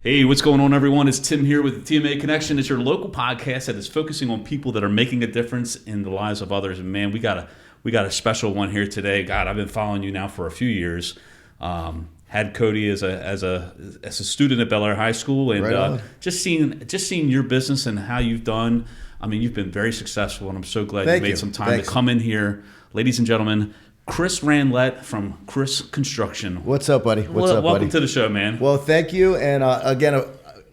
Hey, what's going on, everyone? It's Tim here with the TMA Connection. It's your local podcast that is focusing on people that are making a difference in the lives of others. And man, we got a special one here today. God, I've been following you now for a few years. Had Cody as a student at Bel Air High School, and right just seeing your business and how you've done. I mean, you've been very successful, and I'm so glad you made some time to come in here, ladies and gentlemen. Kris Randlett from Kris Konstruction. What's up, buddy? Welcome to the show, man. Well, thank you. And again,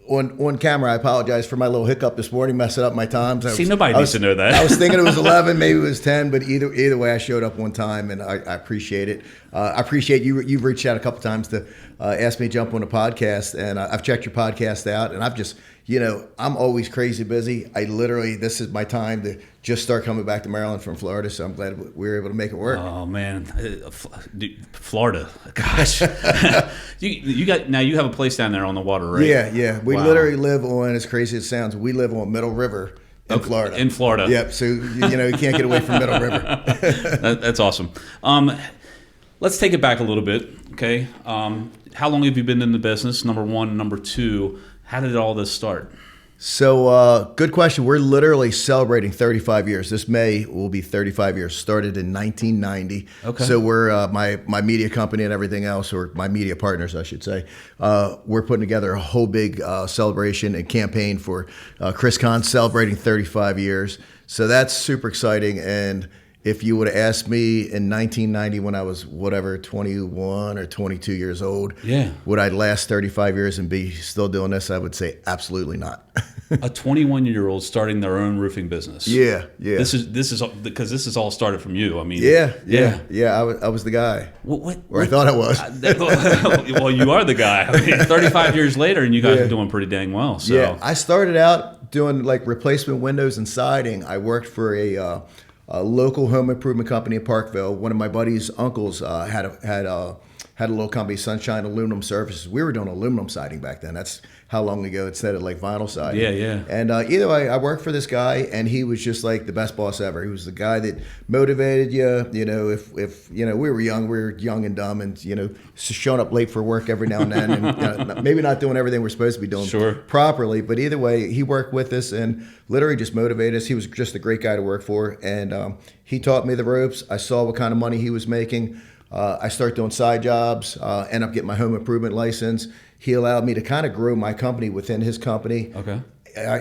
on camera, I apologize for my little hiccup this morning, messing up my times. See, nobody needs to know that. I was thinking it was 11, maybe it was 10, but either way, I showed up on time, and I appreciate it. I appreciate you. You've reached out a couple times to ask me to jump on a podcast, and I've checked your podcast out, and I've just, I'm always crazy busy. This is my time to just start coming back to Maryland from Florida, so I'm glad we were able to make it work. Oh man, Florida, gosh. you have a place down there on the water, right? Yeah. We literally live on, as crazy as it sounds, we live on Middle River in Florida. In Florida. Yep. So you can't get away from Middle River. That's awesome. Let's take it back a little bit, okay? How long have you been in the business? Number one. Number two, how did all this start? So good question. We're literally celebrating 35 years. This May will be 35 years. Started in 1990. Okay. So we're my media company and everything else, or my media partners, I should say. We're putting together a whole big celebration and campaign for KrisCon celebrating 35 years. So that's super exciting. And if you would have asked me in 1990 when I was 21 or 22 years old, would I last 35 years and be still doing this? I would say absolutely not. A 21-year-old starting their own roofing business. Yeah. This is because this is all started from you. I mean, yeah. I was the guy. I thought I was. Well, you are the guy. I mean, 35 years later, and you guys are doing pretty dang well. So. Yeah, I started out doing like replacement windows and siding. I worked for a local home improvement company in Parkville. One of my buddy's uncles had a little company, Sunshine Aluminum Services. We were doing aluminum siding back then. That's how long ago, instead of like vinyl siding. Yeah. And either way, I worked for this guy, and he was just like the best boss ever. He was the guy that motivated you. If we were young and dumb, and showing up late for work every now and then, and maybe not doing everything we're supposed to be doing properly. But either way, he worked with us and literally just motivated us. He was just a great guy to work for, and he taught me the ropes. I saw what kind of money he was making. I started doing side jobs, end up getting my home improvement license. He allowed me to kind of grow my company within his company. Okay.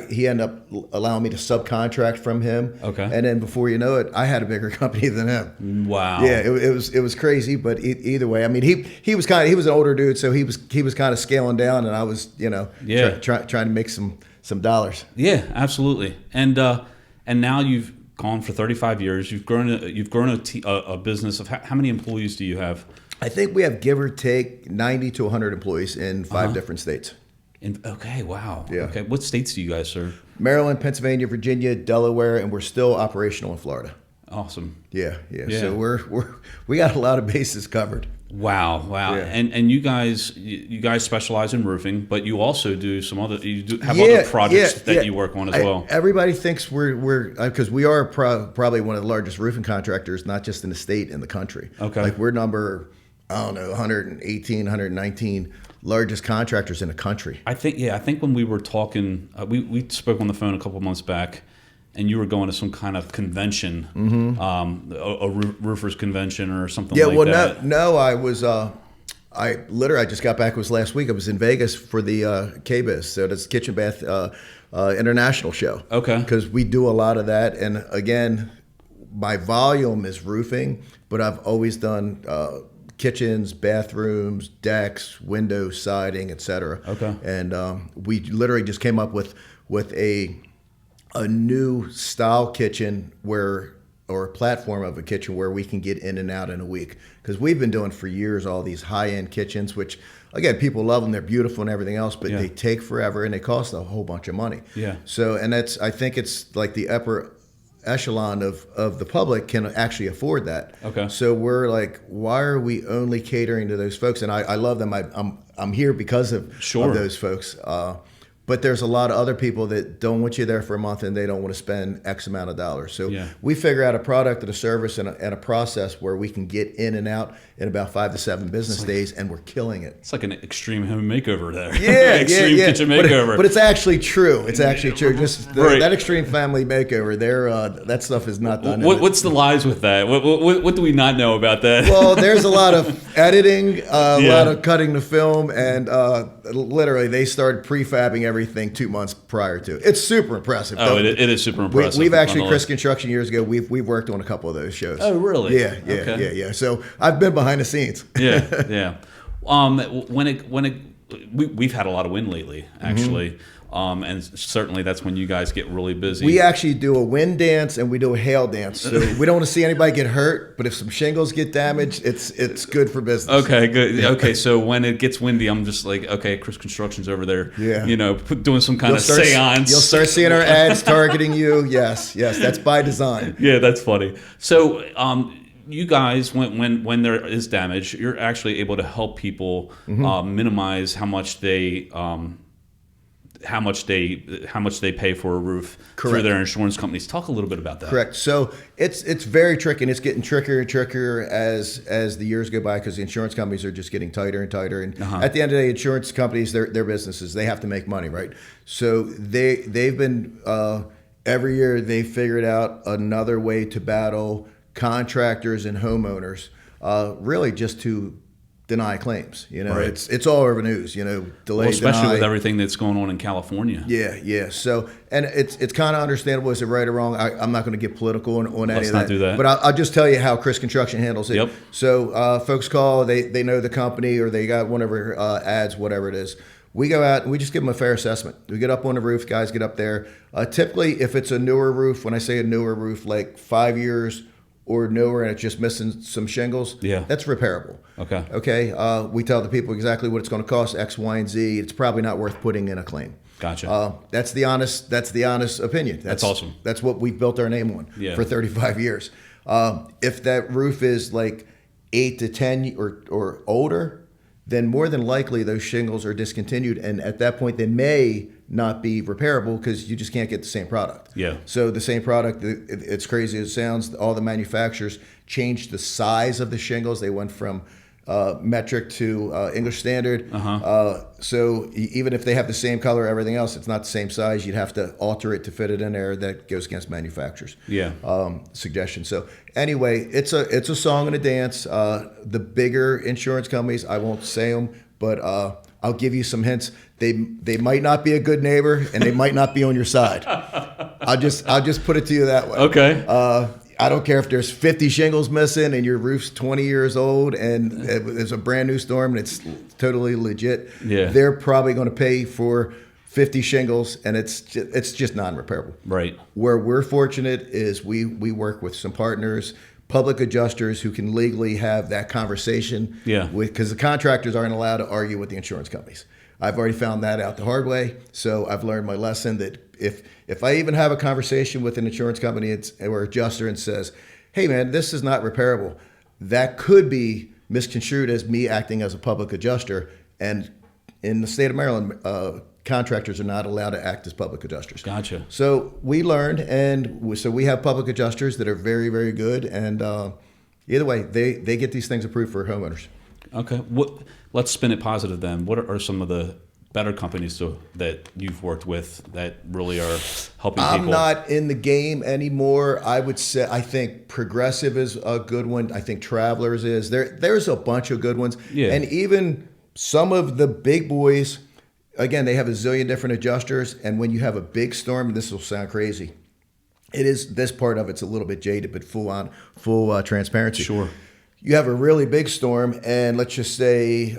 He ended up allowing me to subcontract from him. Okay. And then before you know it, I had a bigger company than him. Wow. Yeah, it was crazy, but either way, I mean, he was an older dude, so he was kind of scaling down, and I was trying to make some dollars. Yeah, absolutely. And now you've gone for 35 years. You've grown a business of how many employees do you have? I think we have, give or take, 90 to 100 employees in 5 different states. Okay, wow. Yeah. Okay, what states do you guys serve? Maryland, Pennsylvania, Virginia, Delaware, and we're still operational in Florida. Awesome. Yeah. So we got a lot of bases covered. Wow. Yeah. And you guys specialize in roofing, but you also do some other other projects that you work on as well. Everybody thinks we're because we are probably one of the largest roofing contractors, not just in the state, in the country. Okay. Like we're number 118, 119 largest contractors in the country. I think when we were talking, we spoke on the phone a couple of months back, and you were going to some kind of convention, a roofers convention or something like that. No, I was. I just got back. It was last week. I was in Vegas for the KBIS, so that's Kitchen Bath International Show. Okay. Because we do a lot of that, and again, my volume is roofing, but I've always done kitchens, bathrooms, decks, windows, siding, etc. Okay. And we literally just came up with a new style kitchen or a platform of a kitchen where we can get in and out in a week. Because we've been doing for years all these high-end kitchens, which, again, people love them. They're beautiful and everything else, but they take forever and they cost a whole bunch of money. Yeah. So, and I think it's like the upper echelon of the public can actually afford that. Okay. So we're like, why are we only catering to those folks? And I love them. I'm here because of those folks. But there's a lot of other people that don't want you there for a month and they don't want to spend X amount of dollars. So we figure out a product and a service and a process where we can get in and out in about 5 to 7 business days, and we're killing it. It's like an extreme home makeover there. Yeah, extreme kitchen makeover. But it's actually true. It's actually true. Just that extreme family makeover, that stuff is not done. What's the lies with that? What do we not know about that? Well, there's a lot of editing, a lot of cutting the film, and literally they started prefabbing everything 2 months prior to. It's super impressive. Oh, it is super impressive. We've actually, Kris Konstruction years ago, we've worked on a couple of those shows. Oh, really? Yeah. So I've been behind the scenes. Yeah. We've had a lot of wind lately, actually. And certainly that's when you guys get really busy. We actually do a wind dance and we do a hail dance. So we don't want to see anybody get hurt, but if some shingles get damaged, it's good for business. Okay, good. Yeah. Okay, so when it gets windy, I'm just like, okay, Kris Konstruction's over there, doing some kind of seance. You'll start seeing our ads targeting you. Yes, that's by design. Yeah, that's funny. So, you guys, when there is damage, you're actually able to help people minimize how much they pay for a roof through their insurance companies. Talk a little bit about that. Correct. So it's very tricky, and it's getting trickier and trickier as the years go by, because the insurance companies are just getting tighter and tighter. And at the end of the day, insurance companies, they're businesses. They have to make money, right? So they've been every year they've figured out another way to battle contractors and homeowners, really just to deny claims. It's all over the news. Delay, especially deny. With everything that's going on in California. Yeah. So, and it's kind of understandable. Is it right or wrong? I'm not going to get political on any of that. Let's not do that. But I'll just tell you how Kris Konstruction handles it. Yep. So folks call, they know the company, or they got one of our ads, whatever it is. We go out and we just give them a fair assessment. We get up on the roof, guys get up there. Typically, if it's a newer roof, when I say a newer roof, like 5 years or newer, and it's just missing some shingles, that's repairable. Okay. We tell the people exactly what it's going to cost, X, Y, and Z. It's probably not worth putting in a claim. Gotcha. That's the honest opinion. That's awesome. That's what we've built our name on for 35 years. If that roof is like 8 to 10 or older, then more than likely those shingles are discontinued, and at that point they may not be repairable because you just can't get the same product. Yeah. So the same product, it's crazy as it sounds, all the manufacturers changed the size of the shingles. They went from metric to English standard. So even if they have the same color, everything else, it's not the same size. You'd have to alter it to fit it in there. That goes against manufacturers. Suggestion. So anyway, it's a song and a dance. The bigger insurance companies, I won't say them, but I'll give you some hints. They might not be a good neighbor, and they might not be on your side. I'll just put it to you that way. Okay. I don't care if there's 50 shingles missing and your roof's 20 years old and there's a brand new storm and it's totally legit. They're probably going to pay for 50 shingles, and it's just non-repairable. Right. Where we're fortunate is we work with some partners, public adjusters who can legally have that conversation. Because the contractors aren't allowed to argue with the insurance companies. I've already found that out the hard way. So I've learned my lesson that if I even have a conversation with an insurance company or adjuster and says, hey man, this is not repairable, that could be misconstrued as me acting as a public adjuster. And in the state of Maryland, contractors are not allowed to act as public adjusters. Gotcha. So we learned, and so we have public adjusters that are very, very good. And either way, they get these things approved for homeowners. Okay. Let's spin it positive then. What are some of the better companies that you've worked with that really are helping people? I'm not in the game anymore. I would say I think Progressive is a good one. I think Travelers is. There's a bunch of good ones. And even some of the big boys, again, they have a zillion different adjusters. And when you have a big storm, this will sound crazy. This part of it's a little bit jaded, but full transparency. Sure. You have a really big storm, and let's just say,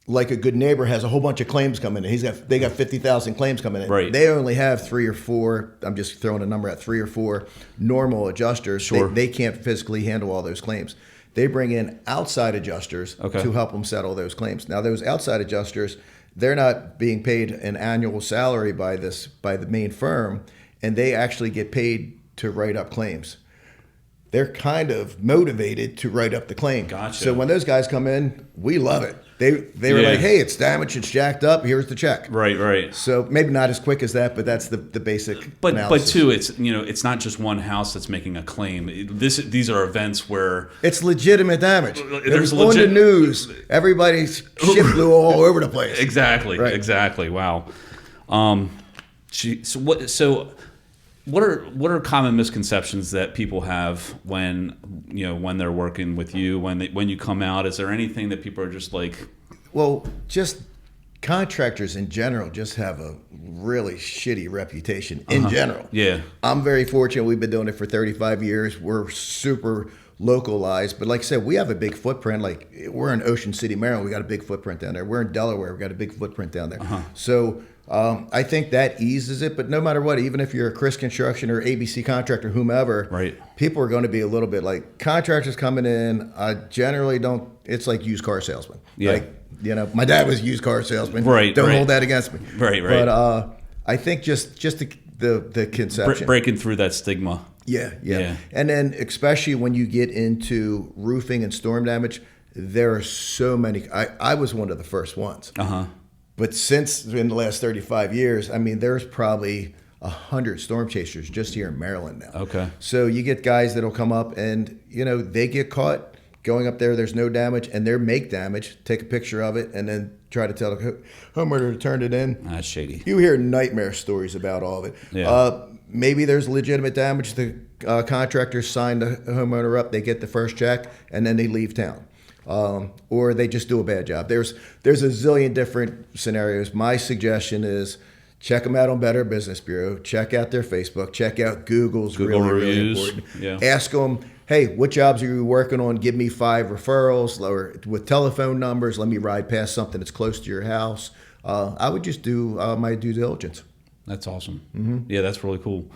like a good neighbor has a whole bunch of claims coming in. They got 50,000 claims coming in. Right. They only have 3 or 4. I'm just throwing a number at 3 or 4 normal adjusters. Sure. They can't physically handle all those claims. They bring in outside adjusters to help them settle those claims. Now, those outside adjusters, they're not being paid an annual salary by the main firm, and they actually get paid to write up claims. They're kind of motivated to write up the claim. Gotcha. So when those guys come in, we love it. They were like, hey, it's damaged, it's jacked up, here's the check. Right. So maybe not as quick as that, but that's the basic analysis. But too, it's not just one house that's making a claim. These are events where it's legitimate damage. There's on the news. Everybody's shit blew all over the place. Exactly. Right. Exactly. Wow. What are common misconceptions that people have when they're working with you, when you come out? Is there anything that people are just like? Well, just contractors in general just have a really shitty reputation in general. Yeah. I'm very fortunate. We've been doing it for 35 years. We're super localized, but like I said, we have a big footprint. Like we're in Ocean City, Maryland. We got a big footprint down there. We're in Delaware. We got a big footprint down there. So I think that eases it. But no matter what, even if you're a Kris Konstruction or ABC contractor, whomever, right, people are going to be a little bit like contractors coming in. I generally don't. It's like used car salesman. Yeah. Like my dad was a used car salesman. Right. Don't hold that against me. Right. But I think just the conception, breaking through that stigma. Yeah. And then especially when you get into roofing and storm damage, there are so many. I was one of the first ones. But since in the last 35 years, I mean, there's probably 100 storm chasers just here in Maryland now. Okay. So you get guys that'll come up and, they get caught going up there. There's no damage and they make damage, take a picture of it, and then try to tell the homeowner to turn it in. That's shady. You hear nightmare stories about all of it. Yeah. Maybe there's legitimate damage. The contractors sign the homeowner up, they get the first check, and then they leave town. Or they just do a bad job. There's a zillion different scenarios. My suggestion is check them out on Better Business Bureau. Check out their Facebook. Check out Google's Google really reviews. important. Yeah. Ask them, hey, what jobs are you working on? Give me 5 referrals or with telephone numbers. Let me ride past something that's close to your house. I would just do my due diligence. That's awesome. Yeah, that's really cool.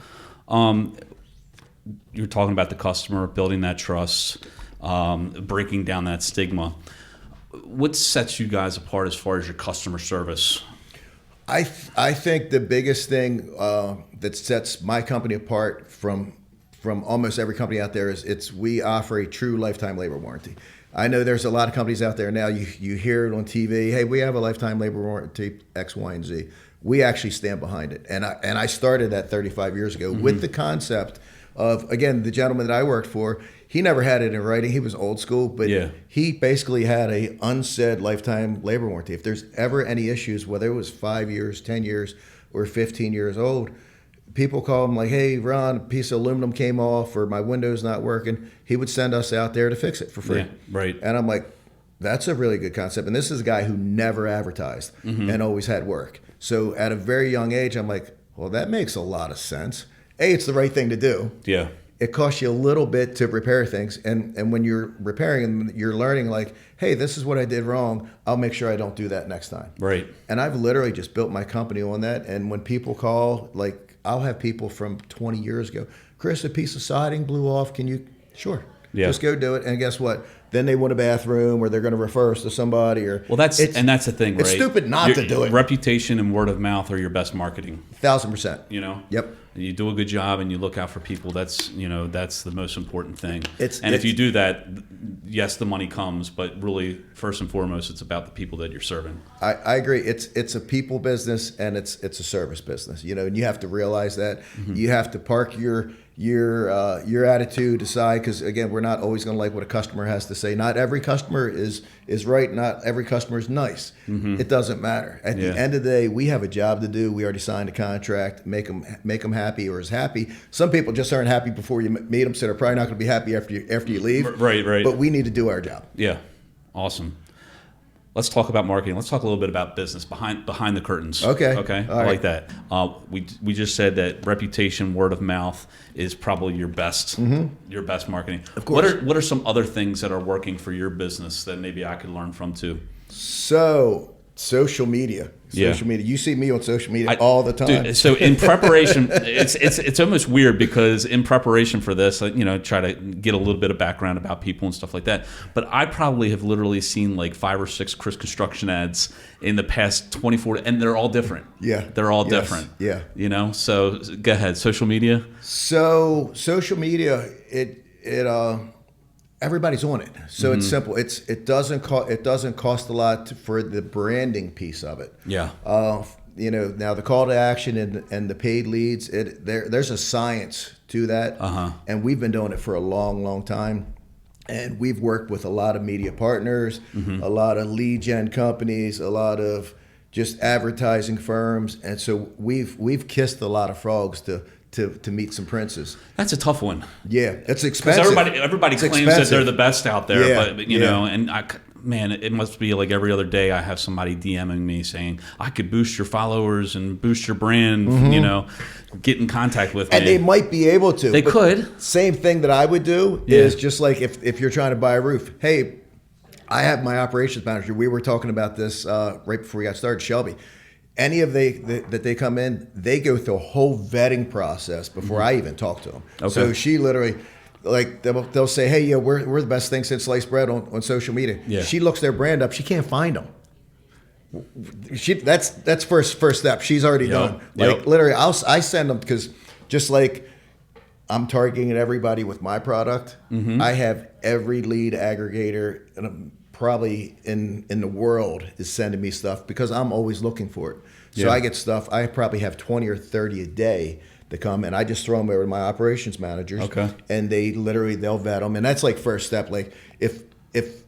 You're talking about the customer, building that trust, breaking down that stigma. What sets you guys apart as far as your customer service? I think the biggest thing that sets my company apart from almost every company out there is we offer a true lifetime labor warranty. I know there's a lot of companies out there now, you hear it on TV, hey, we have a lifetime labor warranty, X, Y, and Z. We actually stand behind it. And I started that 35 years ago with the concept of, again, the gentleman that I worked for, he never had it in writing. He was old school, but he basically had a unsaid lifetime labor warranty. If there's ever any issues, whether it was 5 years, 10 years, or 15 years old, people call him like, hey, Ron, a piece of aluminum came off or my window's not working. He would send us out there to fix it for free. Yeah, right. And I'm like, that's a really good concept. And this is a guy who never advertised and always had work. So at a very young age, I'm like, well, that makes a lot of sense. A, it's the right thing to do. Yeah. It costs you a little bit to repair things. And when you're repairing them, you're learning like, hey, this is what I did wrong. I'll make sure I don't do that next time. Right. And I've literally just built my company on that. And when people call, like I'll have people from 20 years ago, Kris, a piece of siding blew off. Can you? Sure. Yeah. Just go do it. And guess what? Then they want a bathroom or they're going to refer us to somebody. Or that's the thing, right? It's stupid not to do it. Reputation and word of mouth are your best marketing. 1,000%. Yep. You do a good job and you look out for people. That's the most important thing. If you do that, yes, the money comes, but really, first and foremost, it's about the people that you're serving. I agree. It's a people business and it's a service business. And you have to realize that. You have to park your attitude aside, because again, we're not always going to like what a customer has to say. Not every customer is right. Not every customer is nice. It doesn't matter. At the end of the day, we have a job to do. We already signed a contract. Make them happy or as happy. Some people just aren't happy before you meet them, so they're probably not going to be happy after you leave. Right. But we need to do our job. Yeah, awesome. Let's talk about marketing. Let's talk a little bit about business behind the curtains. Okay. I like that. We just said that reputation, word of mouth is probably your best marketing. Of course. What are some other things that are working for your business that maybe I could learn from too? So social media. You see me on social media all the time. Dude, so in preparation, it's almost weird because in preparation for this, try to get a little bit of background about people and stuff like that. But I probably have literally seen like 5 or 6 Kris Konstruction ads in the past 24, and they're all different. Yeah, they're all different. Yeah, So go ahead, social media. So social media, everybody's on it. So it's simple. It doesn't cost a lot for the branding piece of it. Yeah. Now the call to action and the paid leads, there's a science to that. And we've been doing it for a long, long time. And we've worked with a lot of media partners, a lot of lead gen companies, a lot of just advertising firms. And so we've kissed a lot of frogs to meet some princes. That's a tough one. Yeah, it's expensive. Everybody it's claims expensive. that they're the best out there, Yeah, but you know, and man, it must be like every other day I have somebody DMing me saying I could boost your followers and boost your brand. You know, get in contact with me. And they might be able to. They could. Same thing that I would do is just like if you're trying to buy a roof. Hey, I have my operations manager. We were talking about this right before we got started, Shelby. Any of that they come in, they go through a whole vetting process before I even talk to them. Okay. So she literally, like they'll say, hey, we're the best thing since sliced bread on social media. Yeah. She looks their brand up. She can't find them. That's first step. She's already done. Like literally, I send them because just like I'm targeting everybody with my product, I have every lead aggregator and probably in the world is sending me stuff because I'm always looking for it. So I get stuff. I probably have 20 or 30 a day that come, and I just throw them over to my operations managers. Okay. And they'll vet them, and that's like first step. Like if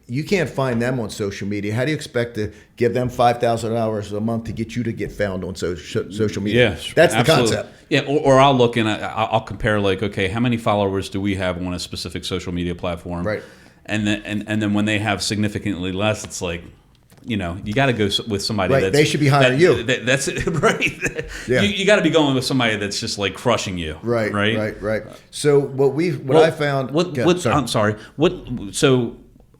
you can't find them on social media, how do you expect to give them $5,000 a month to get you to get found on social media? Yeah, that's absolutely. the concept. Yeah, or I'll look and I'll compare like, okay, how many followers do we have on a specific social media platform? Right. And then when they have significantly less, it's like, you know, you got to go with somebody Right. that's... They should be hiring you. That's it, right. Yeah. You got to be going with somebody that's just like crushing you. Right. Right. Right. So what I found... I'm sorry. So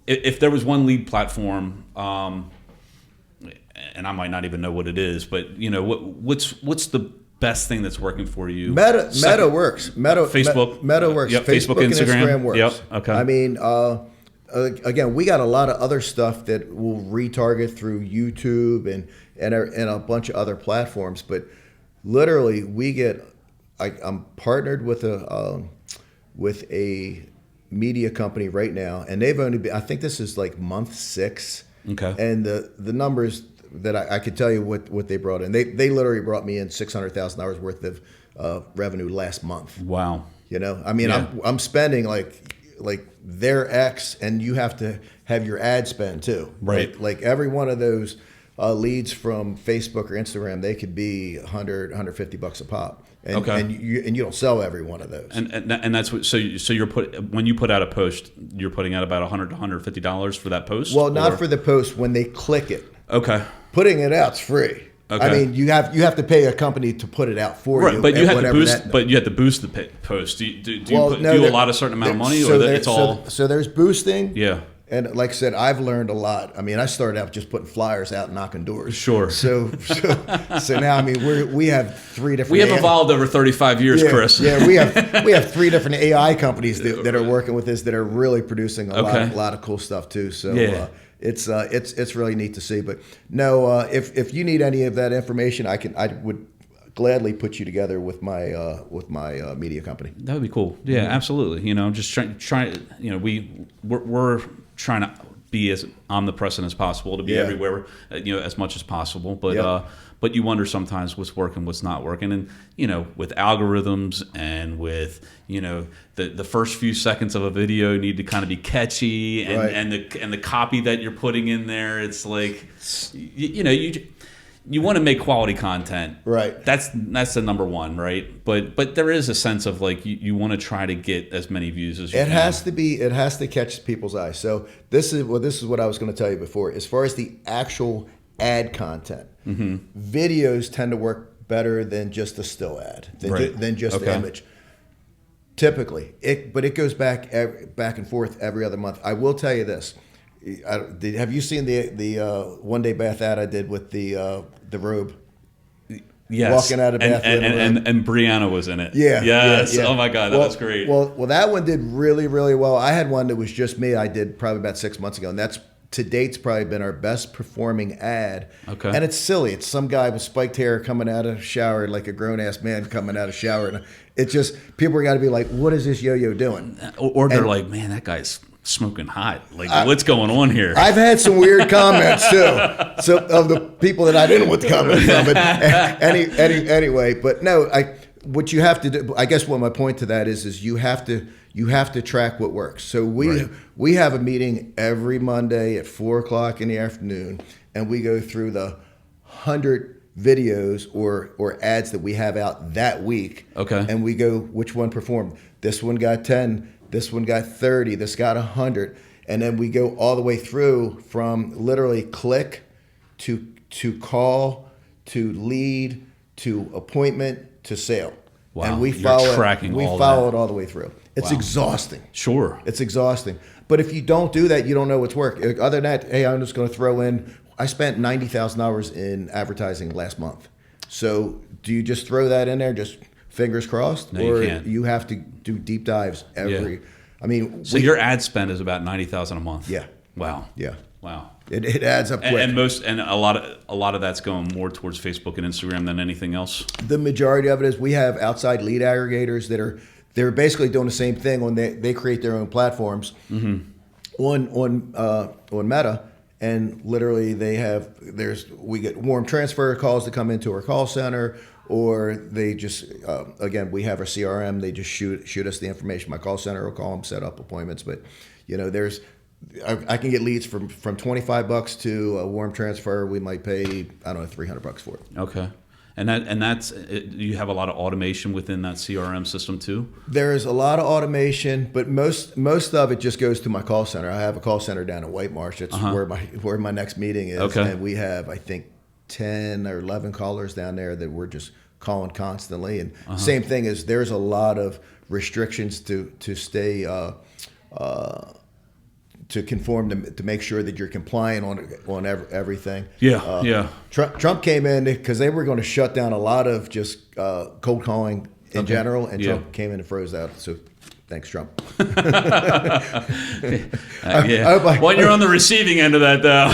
if there was one lead platform, and I might not even know what it is, but you know, what's the best thing that's working for you? Meta works. Facebook. Meta works. Yep, Facebook, and Instagram works. Yep. Okay. I mean, again, we got a lot of other stuff that will retarget through YouTube and a bunch of other platforms. But literally, I'm partnered with a media company right now, and they've only been, I think this is like month 6. Okay. And the numbers that I could tell you what they brought in. They literally brought me in $600,000 worth of revenue last month. Wow. You know, I mean, I'm spending like their X, and you have to have your ad spend too. Right. Like every one of those leads from Facebook or Instagram, they could be $150 a pop. And, okay. And you don't sell every one of those. And that's what. So you're when you put out a post, you're putting out about $100 to $150 for that post. Well, not for the post. When they click it. Okay. Putting it out's free. Okay. I mean, you have to pay a company to put it out for you. But you have to boost. But you have to boost the post. Do you allot a certain amount of money, or it's all? So there's boosting. Yeah. And like I said, I've learned a lot. I mean, I started out just putting flyers out, and knocking doors. Sure. So now, I mean, we have 3 different. We have evolved over 35 years, Kris. Yeah, we have 3 different AI companies that are working with this that are really producing a lot of cool stuff too. So it's really neat to see. But no, if you need any of that information, I would gladly put you together with my media company. That would be cool. Yeah, absolutely. You know, just trying. You know, we're trying to be as omnipresent as possible, to be everywhere, you know, as much as possible. But but you wonder sometimes what's working, what's not working, and you know, with algorithms and with the first few seconds of a video need to kind of be catchy, and the copy that you're putting in there, it's like you want to make quality content, right? That's the number one, right? But there is a sense of like you want to try to get as many views as you can. It has to catch people's eyes. So this is what I was going to tell you before. As far as the actual ad content, videos tend to work better than just a still ad, than just the image. Typically, but it goes back and forth every other month. I will tell you this. Have you seen the one day bath ad I did with the robe? Yes. Walking out of bath and Brianna was in it. Yeah. Yes. Yeah. Oh my God, that was great. Well, that one did really, really well. I had one that was just me. I did probably about 6 months ago, and that's to date's probably been our best performing ad. Okay. And it's silly. It's some guy with spiked hair coming out of a shower, like a grown ass man coming out of a shower, and it's just people are got to be like, "What is this yo-yo doing?" Or they're like, "Man, that guy's smoking hot. Like, what's going on here? I've had some weird comments too, so of the people that I didn't want to comment on. But anyway, but no, what you have to do, I guess what my point to that is you have to track what works. So we have a meeting every Monday at 4:00 in the afternoon, and we go through the 100 videos or ads that we have out that week. Okay. And we go, which one performed? This one got 10, this one got 30, this got 100. And then we go all the way through from literally click to call to lead to appointment to sale. Wow. And we You're follow tracking we all follow that. it all the way through. It's Wow. exhausting. Sure. It's exhausting. But if you don't do that, you don't know what's work. Other than that, hey, I'm just going to throw in, I spent $90,000 in advertising last month. So do you just throw that in there, just fingers crossed? No, or you can't. you have to do deep dives every, Yeah. I mean. So your ad spend is about $90,000 a month. Yeah. Wow. Yeah. Wow. It adds up quick. And a lot of that's going more towards Facebook and Instagram than anything else. The majority of it is we have outside lead aggregators that they're basically doing the same thing when they create their own platforms on Meta, and literally we get warm transfer calls that come into our call center, or they just again, we have our CRM, they just shoot us the information. My call center will call them, set up appointments. But I can get leads from $25 to a warm transfer. We might pay, I don't know, $300 for it. Okay. And that's you have a lot of automation within that CRM system too? There's a lot of automation, but most of it just goes to my call center. I have a call center down in White Marsh. It's where my next meeting is. Okay. And we have, I think, 10 or 11 callers down there that we're just calling constantly. And same thing is there's a lot of restrictions to stay to conform to make sure that you're compliant on everything. Yeah. Trump came in because they were going to shut down a lot of just cold calling in general, and Trump came in and froze that. So thanks, Trump. Well, you're on the receiving end of that, though.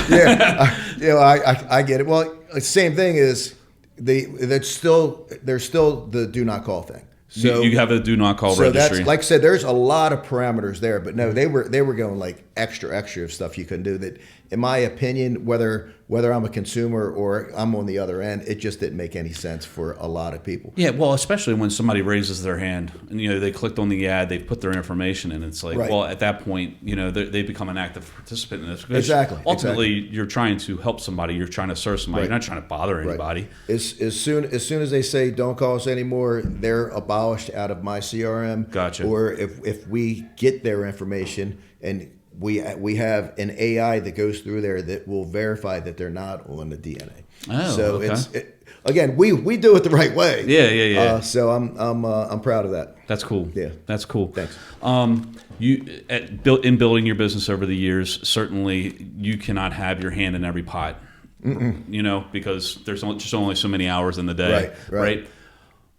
I get it. Well, same thing is there's still the do not call thing. So you have a do not call registry. That's, like I said, there's a lot of parameters there, but no, they were going like extra of stuff you can do that, in my opinion, whether I'm a consumer or I'm on the other end, it just didn't make any sense for a lot of people. Yeah, well, especially when somebody raises their hand and they clicked on the ad, they put their information in. It's like, well, at that point, they become an active participant in this. Exactly. Ultimately, you're trying to help somebody. You're trying to serve somebody. You're not trying to bother anybody. As soon as they say don't call us anymore, they're abolished out of my CRM. Gotcha. Or if we get their information and we have an AI that goes through there that will verify that they're not on the DNA. Oh, so okay. again, we do it the right way. Yeah. So I'm proud of that. That's cool. Yeah, that's cool. Thanks. In building your business over the years, certainly you cannot have your hand in every pot. Because there's just only so many hours in the day. Right.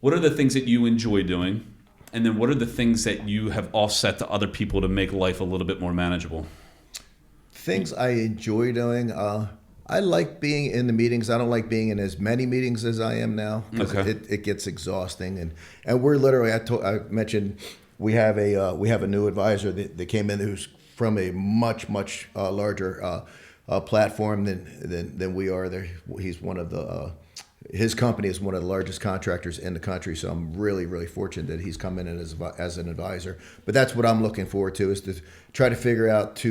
What are the things that you enjoy doing? And then what are the things that you have offset to other people to make life a little bit more manageable? Things I enjoy doing. I like being in the meetings. I don't like being in as many meetings as I am now because it gets exhausting. And we're literally, I mentioned we have a new advisor that came in who's from a much larger platform than we are. He's one of the his company is one of the largest contractors in the country, so I'm really, really fortunate that he's come in as an advisor. But that's what I'm looking forward to, is to try to figure out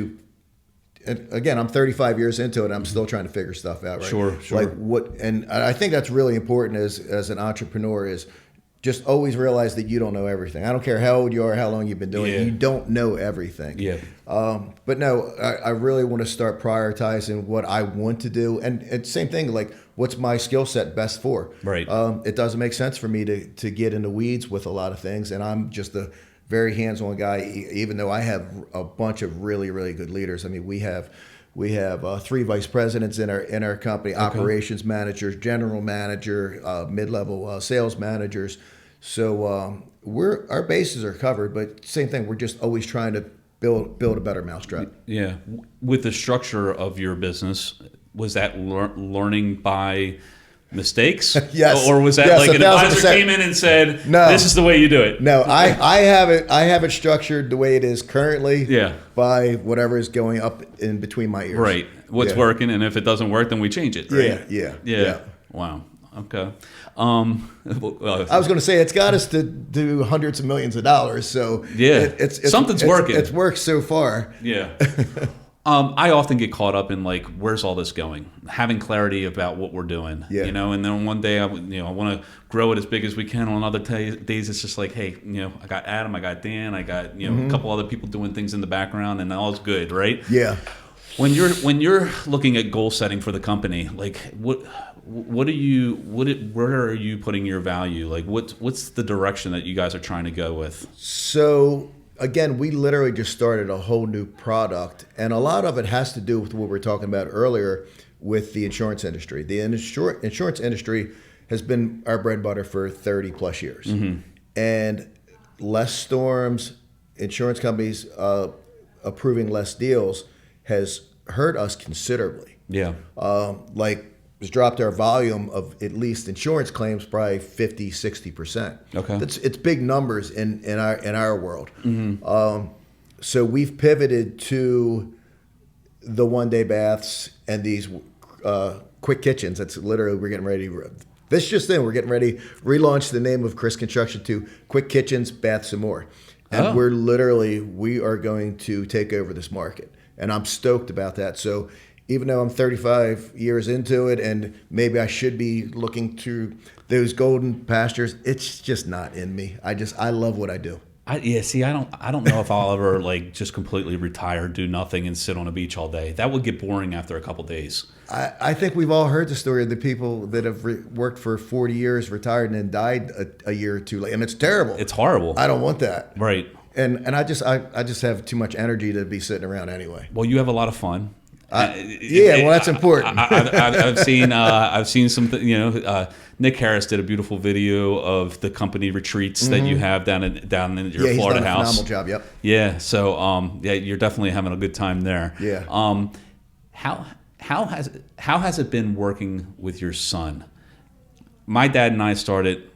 and again, I'm 35 years into it. I'm still trying to figure stuff out. Right? Sure. And I think that's really important as an entrepreneur is just always realize that you don't know everything. I don't care how old you are, how long you've been doing it. You don't know everything. Yeah. But no, I really want to start prioritizing what I want to do. And same thing, like what's my skill set best for? Right. It doesn't make sense for me to get in the weeds with a lot of things. And I'm just a very hands-on guy, even though I have a bunch of really, really good leaders. I mean, we have 3 vice presidents in our company, operations managers, general manager, mid-level sales managers. So our bases are covered, but same thing. We're just always trying to build a better mousetrap. Yeah. With the structure of your business, was that learning by mistakes? Yes. Or was that Yes, like an advisor 1,000%. came in and said, No. this is the way you do it? No, I have it structured the way it is currently. Yeah. By whatever is going up in between my ears. Right. What's working, and if it doesn't work, then we change it. Right? Yeah. Wow. Okay. I was going to say it's got us to do hundreds of millions of dollars. So it's something's working. It's worked so far. Yeah. I often get caught up in like, where's all this going? Having clarity about what we're doing, you know. And then one day I want to grow it as big as we can. On other days, it's just like, hey, I got Adam, I got Dan, I got a couple other people doing things in the background, and all's good, right? Yeah. When you're looking at goal setting for the company, like where are you putting your value? Like what's the direction that you guys are trying to go with? So again, we literally just started a whole new product, and a lot of it has to do with what we were talking about earlier with the insurance industry. The insurance industry has been our bread and butter for 30 plus years. And less storms, insurance companies approving less deals has hurt us considerably. Yeah. It's dropped our volume of at least insurance claims probably 50, 60%. Okay. It's big numbers in our world. So we've pivoted to the one-day baths and these quick kitchens. That's literally, we're getting ready. This just in, we're getting ready to relaunch the name of Kris Konstruction to Quick Kitchens, Baths, and More. And we are going to take over this market. And I'm stoked about that. So even though I'm 35 years into it and maybe I should be looking to those golden pastures, it's just not in me. I love what I do. I don't know if I'll ever like just completely retire, do nothing, and sit on a beach all day. That would get boring after a couple days. I think we've all heard the story of the people that have worked for 40 years, retired, and then died a year or two later, and it's terrible. It's horrible. I don't want that. Right. And I just have too much energy to be sitting around anyway. Well, you have a lot of fun. Well, that's important. I've seen some. Nick Harris did a beautiful video of the company retreats that you have down in your Florida house. He's done a phenomenal job. Yep. Yeah. So you're definitely having a good time there. Yeah. How has it been working with your son? My dad and I started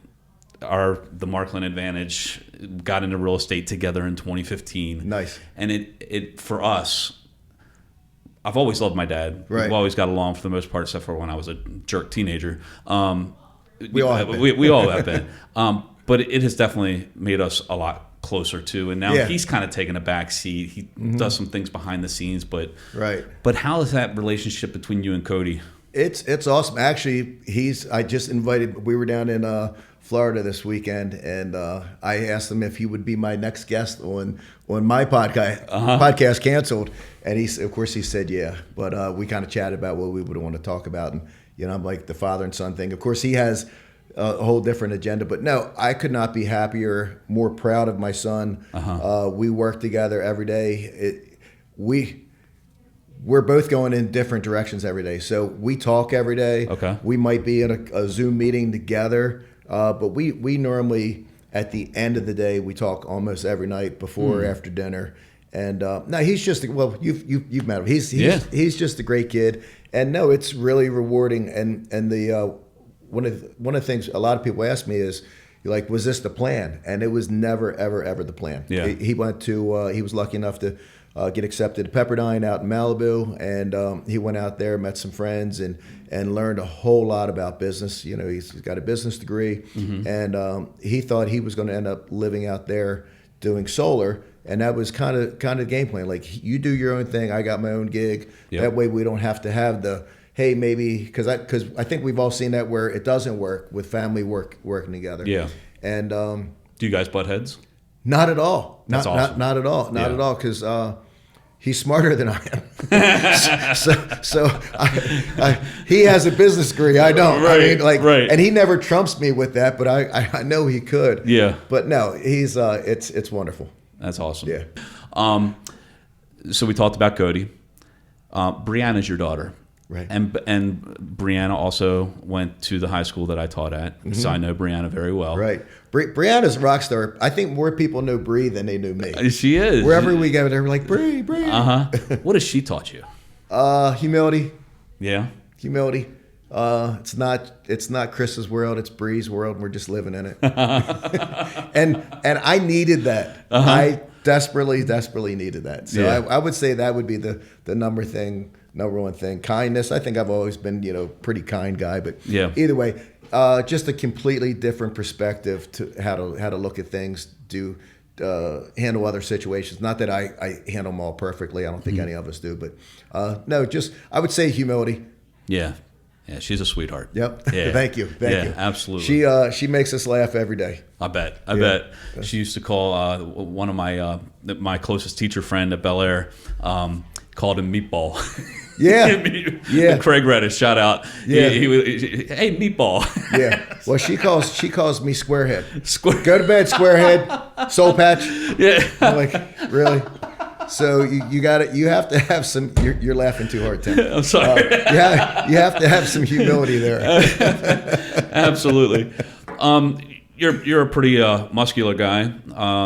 the Markland Advantage, got into real estate together in 2015. Nice. And it for us, I've always loved my dad. Right. We've always got along for the most part, except for when I was a jerk teenager. We all have been. We all have been. But it has definitely made us a lot closer too. And now he's kind of taken a back seat. He does some things behind the scenes. But how is that relationship between you and Cody? It's awesome. Actually, we were down in Florida this weekend, and I asked him if he would be my next guest on my podcast Canceled, and he said yeah. But we kind of chatted about what we would want to talk about, and I'm like the father and son thing. Of course, he has a whole different agenda, but no, I could not be happier, more proud of my son. We work together every day. We're both going in different directions every day, so we talk every day. Okay. We might be in a Zoom meeting together. But we normally, at the end of the day, we talk almost every night before or after dinner. And no, he's just you've met him. He's just a great kid. And no, it's really rewarding. And the one of the things a lot of people ask me is, like, was this the plan? And it was never ever the plan. Yeah. He was lucky enough to get accepted to Pepperdine out in Malibu, and he went out there, met some friends, and learned a whole lot about business. He's got a business degree, and he thought he was going to end up living out there doing solar, and that was kind of the game plan. Like, you do your own thing, I got my own gig. Yep. That way we don't have to have the, hey, maybe, because I think we've all seen that where it doesn't work with family working together. Yeah. And do you guys butt heads? Not at all. That's awesome. Not at all. Not at all. Because he's smarter than I am. so he has a business degree. I don't. Right. Right. And he never trumps me with that. But I know he could. Yeah. But no, he's it's wonderful. That's awesome. Yeah. So we talked about Cody. Brianna's your daughter. Right. And Brianna also went to the high school that I taught at, so I know Brianna very well. Right. Brianna's a rock star. I think more people know Bree than they know me. She is. Wherever we go, they're like, Bree. What has she taught you? Humility. Yeah. Humility. It's not Chris's world. It's Bree's world. And we're just living in it. and I needed that. I desperately needed that. So I would say that would be the number one thing. Kindness. I think I've always been, pretty kind guy. But either way, just a completely different perspective to how to look at things. Handle other situations. Not that I handle them all perfectly. I don't think any of us do. But no, just I would say humility. Yeah. Yeah, she's a sweetheart. Yep. Yeah. Thank you. Absolutely. She makes us laugh every day. I bet. She used to call one of my closest teacher friend at Bel Air, called him Meatball. Yeah. Craig Reddish, shout out. Yeah. Hey, Meatball. Yeah. Well, she calls me Squarehead. Go to bed, Squarehead. Soul patch. Yeah. I'm like, really? So you have to have some. You're laughing too hard, Tim. I'm sorry. You have to have some humility there. Absolutely. You're a pretty muscular guy.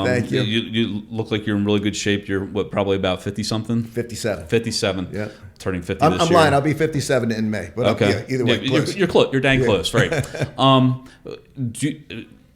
Thank you. You look like you're in really good shape. You're probably about 50 something. 57. 57. Yeah. Turning 50 this year. I'm lying. I'll be 57 in May. But okay. Either way, close. You're close. You're dang close, right?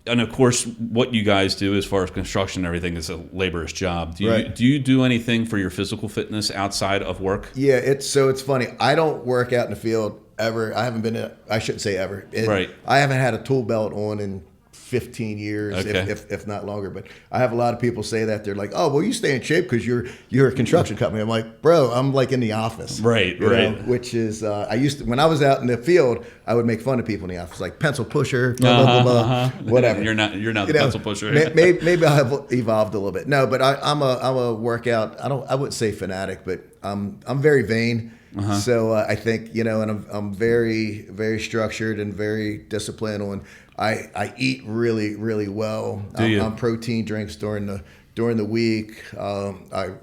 And of course, what you guys do as far as construction and everything is a laborious job. Do you do anything for your physical fitness outside of work? Yeah, it's funny. I don't work out in the field ever. I haven't been. I shouldn't say ever. Right. I haven't had a tool belt on in 15 years, if not longer. But I have a lot of people say that. They're like, "Oh, well, you stay in shape because you're a construction company." I'm like, "Bro, I'm like in the office." Right. You know, which is I used to, when I was out in the field, I would make fun of people in the office, like pencil pusher, blah, blah, blah, whatever. You're not the pencil pusher. Maybe I've evolved a little bit. No, but I'm a workout. I wouldn't say fanatic, but I'm very vain. So I think, and I'm very, very structured and very disciplined on. I eat really, really well. I'm protein drinks during the week. I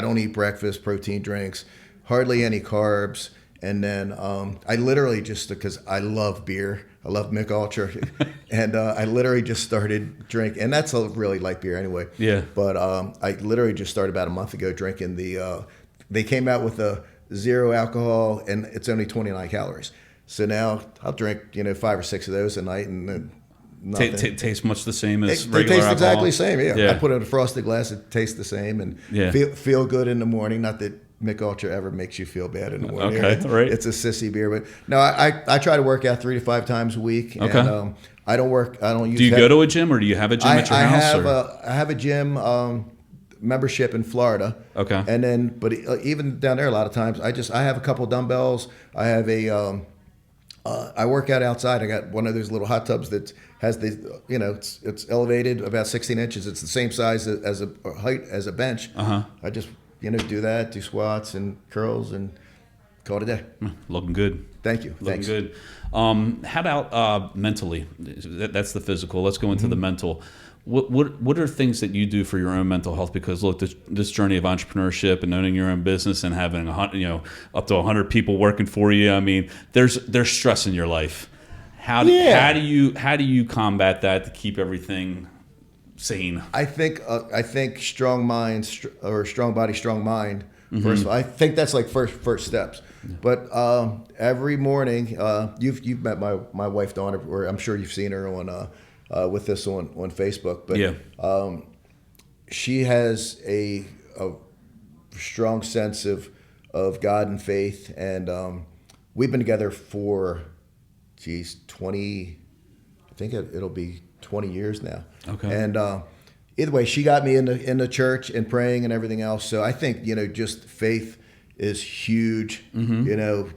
don't eat breakfast. Protein drinks, hardly any carbs, and then I literally just, because I love beer. I love Mick Ultra, and I literally just started drinking, and that's a really light beer anyway. Yeah. But I literally just started about a month ago drinking they came out with a 0 alcohol, and it's only 29 calories. So now I'll drink, 5 or 6 of those a night, and then nothing. Tastes much the same as they regular taste alcohol? exactly the same. Yeah. I put it in a frosted glass. It tastes the same, and feel good in the morning. Not that Mick Ultra ever makes you feel bad in the morning. Okay, right. It's a sissy beer, but no, I try to work out 3 to 5 times a week. Okay. And I don't use. Do you go to a gym, or do you have a gym at your house? I have a gym. Membership in Florida. Okay. And then, but even down there, a lot of times, I have a couple dumbbells. I have I work out outside. I got one of those little hot tubs that has it's elevated about 16 inches. It's the same size as a height as a bench. I just do that, do squats and curls, and call it a day. Looking good. Thank you. Looking good. How about mentally? That's the physical. Let's go into the mental. What are things that you do for your own mental health? Because look, this journey of entrepreneurship and owning your own business and having up to 100 people working for you. I mean, there's stress in your life. How do you combat that to keep everything sane? I think strong minds or strong body, strong mind. First of all, I think that's like first steps. But every morning, you've met my wife Dawn, or I'm sure you've seen her on. With this on Facebook, but she has a strong sense of God and faith, and we've been together for 20. I think it'll be 20 years now. Okay. And either way, she got me in the church and praying and everything else. So I think just faith is huge.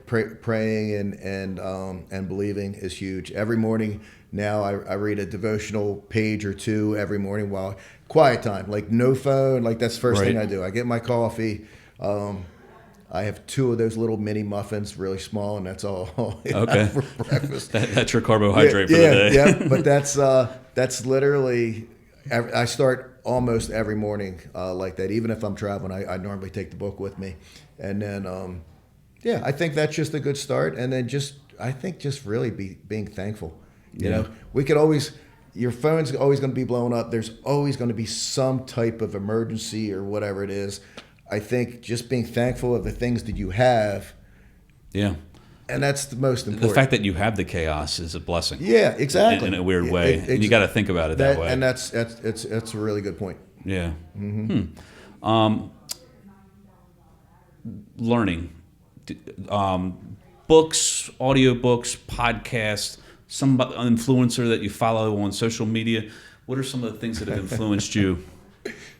Praying and believing is huge. Every morning. Now I read a devotional page or 2 every morning while quiet time, like no phone, like that's the first thing I do. I get my coffee. I have 2 of those little mini muffins, really small, and that's all I have for breakfast. That's your carbohydrate for the day. Yeah, but that's literally, I start almost every morning like that. Even if I'm traveling, I normally take the book with me. And then, I think that's just a good start. And then just really being thankful. We could always, your phone's always going to be blown up. There's always going to be some type of emergency or whatever it is. I think just being thankful of the things that you have. Yeah. And that's the most important. The fact that you have the chaos is a blessing. Yeah, exactly. In a weird way. And you got to think about it that way. And that's a really good point. Yeah. Mm-hmm. Learning. Books, audiobooks, podcasts, some influencer that you follow on social media. What are some of the things that have influenced you?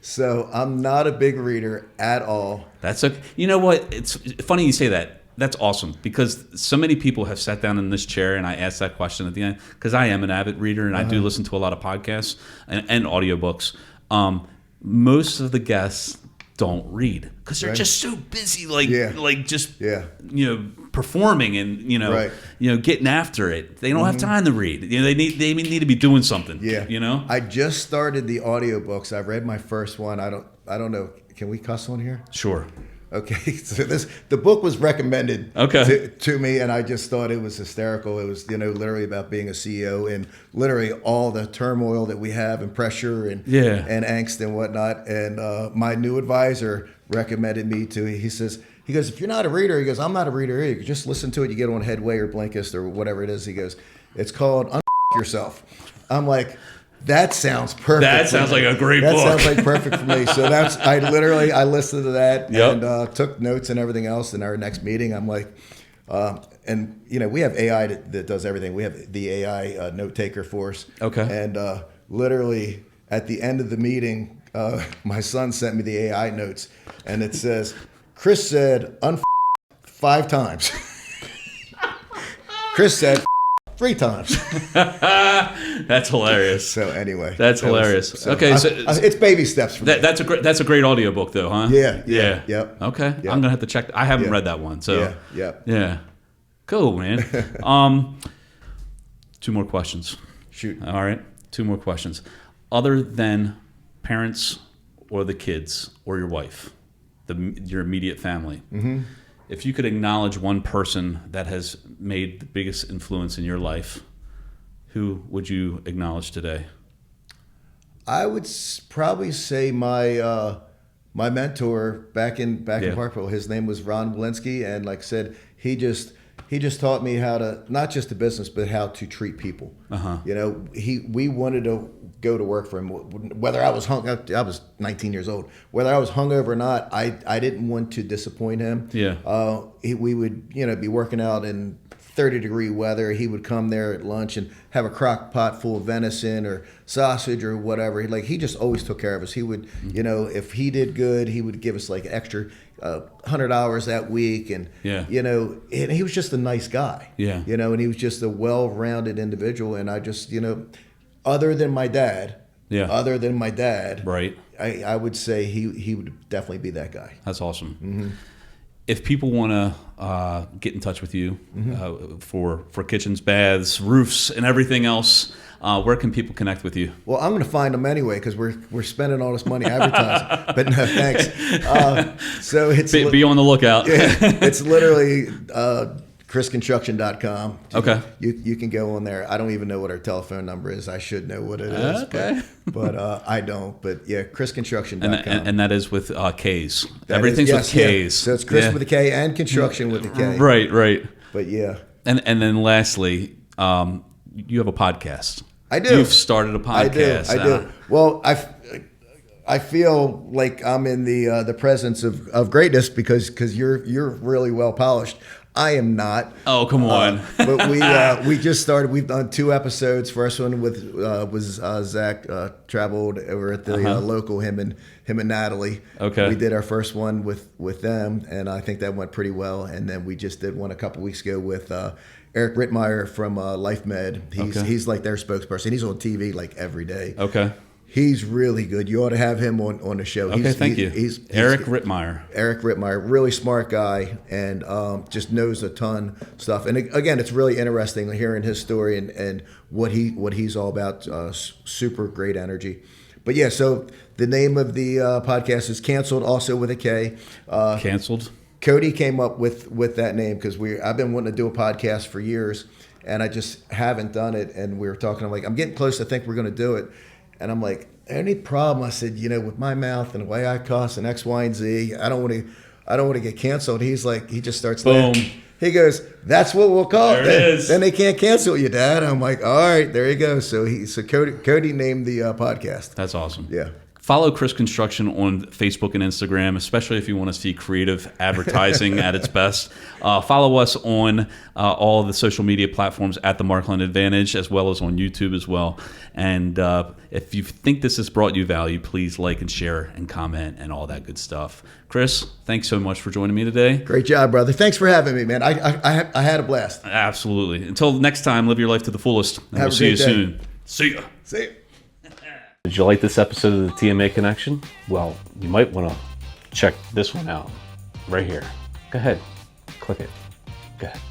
So I'm not a big reader at all. You know what? It's funny you say that. That's awesome because so many people have sat down in this chair and I asked that question at the end because I am an avid reader and I do listen to a lot of podcasts and audiobooks. Most of the guests don't read because they're just so busy, performing and getting after it. They don't have time to read. They need to be doing something. Yeah. I just started the audiobooks. I've read my first one. I don't know. Can we cuss on here? Sure. Okay, so the book was recommended to me, and I just thought it was hysterical. It was literally about being a CEO and literally all the turmoil that we have and pressure and angst and whatnot. And my new advisor recommended me to. He goes, if you're not a reader, he goes, I'm not a reader either. Just listen to it. You get on Headway or Blinkist or whatever it is. He goes, it's called Yourself. I'm like, that sounds perfect. That sounds like a great book. That sounds like perfect for me. So I listened to that and took notes and everything else. In our next meeting, I'm like, we have AI that does everything. We have the AI note taker for us. Okay. And literally at the end of the meeting, my son sent me the AI notes, and it says, Kris said 5 times. Kris said 3 times. That's hilarious. So anyway, that's hilarious. So it's baby steps for me. That's a great audiobook though, huh? Yeah. Yep. Okay. Yep. I'm gonna have to check. I haven't read that one. So yeah. Cool, man. 2 more questions. Shoot. All right. 2 more questions. Other than parents or the kids or your wife, your immediate family. Mm-hmm. If you could acknowledge one person that has made the biggest influence in your life, who would you acknowledge today? I would probably say my mentor back in Parkville. His name was Ron Walensky, and like I said, he just taught me how to, not just the business, but how to treat people. We wanted to go to work for him, whether I was I was 19 years old, whether I was hungover or not. I didn't want to disappoint him. We would be working out in 30-degree weather. He would come there at lunch and have a crock pot full of venison or sausage or whatever. He just always took care of us. He would, if he did good, he would give us like extra $100 that week, and and he was just a nice guy. And he was just a well-rounded individual. And I just, other than my dad, right? I would say he would definitely be that guy. That's awesome. Mm-hmm. If people want to get in touch with you for kitchens, baths, roofs, and everything else, where can people connect with you? Well, I'm going to find them anyway because we're spending all this money advertising. But no, thanks. So it's be on the lookout. It's literally KrisKonstruction.com. Okay. You can go on there. I don't even know what our telephone number is. I should know what it is. Okay. But I don't. But yeah, KrisKonstruction.com. And that is with K's. Everything's with K's. So it's Kris with a K and construction with a K. Right. But yeah. And then lastly, you have a podcast. I do. You've started a podcast. I do. Well, I feel like I'm in the presence of greatness because you're really well polished. I am not. Oh, come on. But we just started. We've done 2 episodes. First one was Zach traveled over at the local, him and Natalie. Okay. We did our first one with them, and I think that went pretty well. And then we just did one a couple weeks ago with Eric Rittmeyer from Life Med. He's like their spokesperson. He's on TV like every day. Okay. He's really good. You ought to have him on the show. Okay, thank you. He's Eric Rittmeyer. Eric Rittmeyer, really smart guy, and just knows a ton of stuff. And again, it's really interesting hearing his story and what he's all about. Super great energy. But yeah, so the name of the podcast is Canceled, also with a K. Canceled. Cody came up with that name because I've been wanting to do a podcast for years, and I just haven't done it. And we were talking. I'm like, I'm getting close. I think we're going to do it. And I'm like, any problem? I said, with my mouth and the way I cuss and X, Y, and Z, I don't want to. I don't want to get canceled. He's like, he just starts Boom. laughing. He goes, that's what we'll call it. There it is. Then they can't cancel you, Dad. I'm like, all right, there you go. So Cody named the podcast. That's awesome. Yeah. Follow Kris Konstruction on Facebook and Instagram, especially if you want to see creative advertising at its best. Follow us on all the social media platforms at the Markland Advantage, as well as on YouTube as well. And if you think this has brought you value, please like and share and comment and all that good stuff. Kris, thanks so much for joining me today. Great job, brother. Thanks for having me, man. I had a blast. Absolutely. Until next time, live your life to the fullest. And Have we'll a see you great day. soon. See ya. See you. Did you like this episode of the TMA Connection? Well, you might want to check this one out right here. Go ahead. Click it. Go ahead.